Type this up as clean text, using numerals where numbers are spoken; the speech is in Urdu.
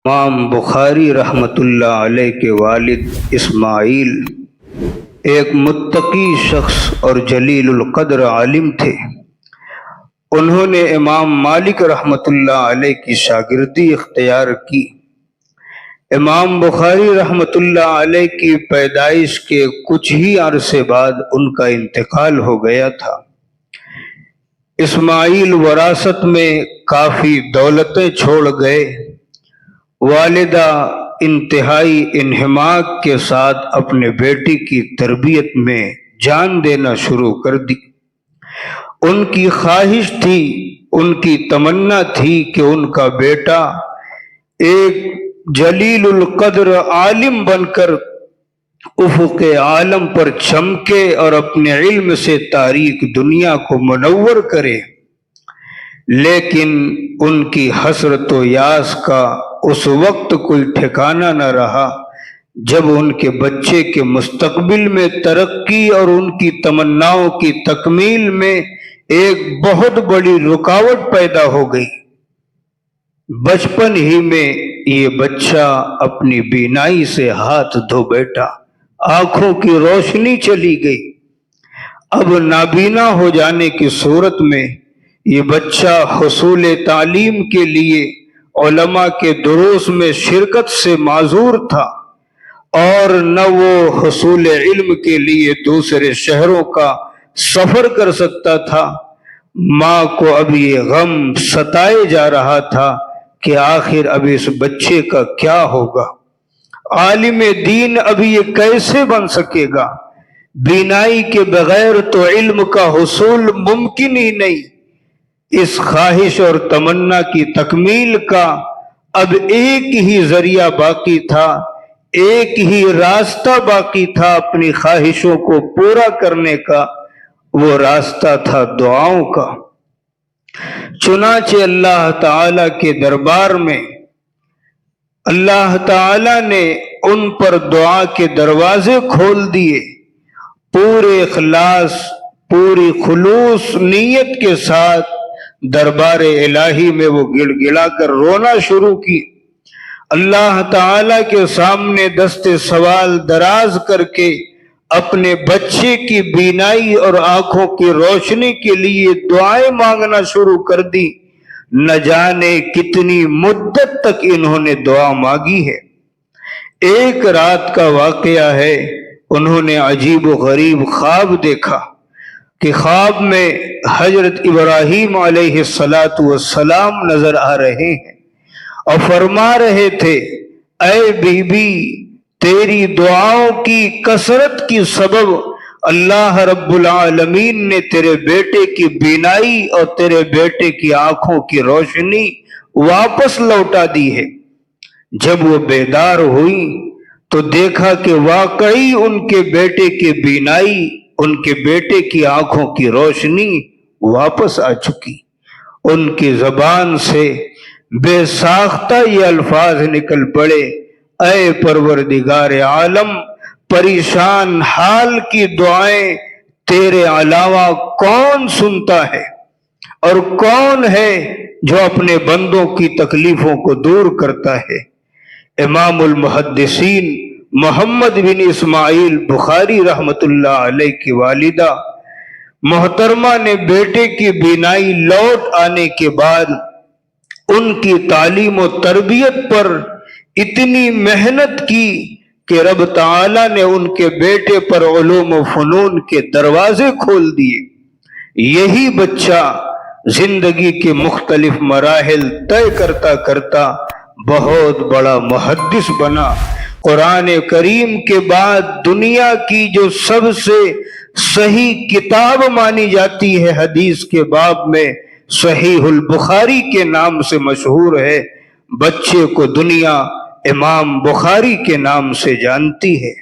امام بخاری رحمۃ اللہ علیہ کے والد اسماعیل ایک متقی شخص اور جلیل القدر عالم تھے۔ انہوں نے امام مالک رحمۃ اللہ علیہ کی شاگردی اختیار کی۔ امام بخاری رحمۃ اللہ علیہ کی پیدائش کے کچھ ہی عرصے بعد ان کا انتقال ہو گیا تھا۔ اسماعیل وراثت میں کافی دولتیں چھوڑ گئے۔ والدہ انتہائی انہماک کے ساتھ اپنے بیٹی کی تربیت میں جان دینا شروع کر دی۔ ان کی خواہش تھی، ان کی تمنا تھی کہ ان کا بیٹا ایک جلیل القدر عالم بن کر افق عالم پر چمکے اور اپنے علم سے تاریک دنیا کو منور کرے، لیکن ان کی حسرت و یاس کا اس وقت کوئی ٹھکانہ نہ رہا جب ان کے بچے کے مستقبل میں ترقی اور ان کی تمناؤں کی تکمیل میں ایک بہت بڑی رکاوٹ پیدا ہو گئی۔ بچپن ہی میں یہ بچہ اپنی بینائی سے ہاتھ دھو بیٹھا، آنکھوں کی روشنی چلی گئی۔ اب نابینا ہو جانے کی صورت میں یہ بچہ حصول تعلیم کے لیے علماء کے دروس میں شرکت سے معذور تھا، اور نہ وہ حصول علم کے لیے دوسرے شہروں کا سفر کر سکتا تھا۔ ماں کو اب یہ غم ستائے جا رہا تھا کہ آخر اب اس بچے کا کیا ہوگا، عالم دین اب یہ کیسے بن سکے گا؟ بینائی کے بغیر تو علم کا حصول ممکن ہی نہیں۔ اس خواہش اور تمنا کی تکمیل کا اب ایک ہی ذریعہ باقی تھا، ایک ہی راستہ باقی تھا اپنی خواہشوں کو پورا کرنے کا، وہ راستہ تھا دعاؤں کا۔ چنانچہ اللہ تعالی کے دربار میں اللہ تعالی نے ان پر دعا کے دروازے کھول دیے۔ پورے اخلاص، پوری خلوص نیت کے ساتھ دربار الہی میں وہ گڑ گڑا کر رونا شروع کی۔ اللہ تعالی کے سامنے دست سوال دراز کر کے اپنے بچے کی بینائی اور آنکھوں کی روشنی کے لیے دعائیں مانگنا شروع کر دی۔ نہ جانے کتنی مدت تک انہوں نے دعا مانگی ہے۔ ایک رات کا واقعہ ہے، انہوں نے عجیب و غریب خواب دیکھا کہ خواب میں حضرت ابراہیم علیہ السلام نظر آ رہے ہیں اور فرما رہے تھے، اے بی بی، تیری دعاؤں کی کثرت کی سبب اللہ رب العالمین نے تیرے بیٹے کی بینائی اور تیرے بیٹے کی آنکھوں کی روشنی واپس لوٹا دی ہے۔ جب وہ بیدار ہوئی تو دیکھا کہ واقعی ان کے بیٹے کی بینائی، ان کے بیٹے کی آنکھوں کی روشنی واپس آ چکی۔ ان کی زبان سے بے ساختہ یہ الفاظ نکل پڑے، اے پروردگار عالم، پریشان حال کی دعائیں تیرے علاوہ کون سنتا ہے، اور کون ہے جو اپنے بندوں کی تکلیفوں کو دور کرتا ہے؟ امام المحدثین محمد بن اسماعیل بخاری رحمۃ اللہ علیہ کی والدہ محترمہ نے بیٹے کی بینائی لوٹ آنے کے بعد ان کی تعلیم و تربیت پر اتنی محنت کی کہ رب تعالی نے ان کے بیٹے پر علوم و فنون کے دروازے کھول دیے۔ یہی بچہ زندگی کے مختلف مراحل طے کرتا کرتا بہت بڑا محدث بنا۔ قرآن کریم کے بعد دنیا کی جو سب سے صحیح کتاب مانی جاتی ہے حدیث کے باب میں، صحیح البخاری کے نام سے مشہور ہے، بچے کو دنیا امام بخاری کے نام سے جانتی ہے۔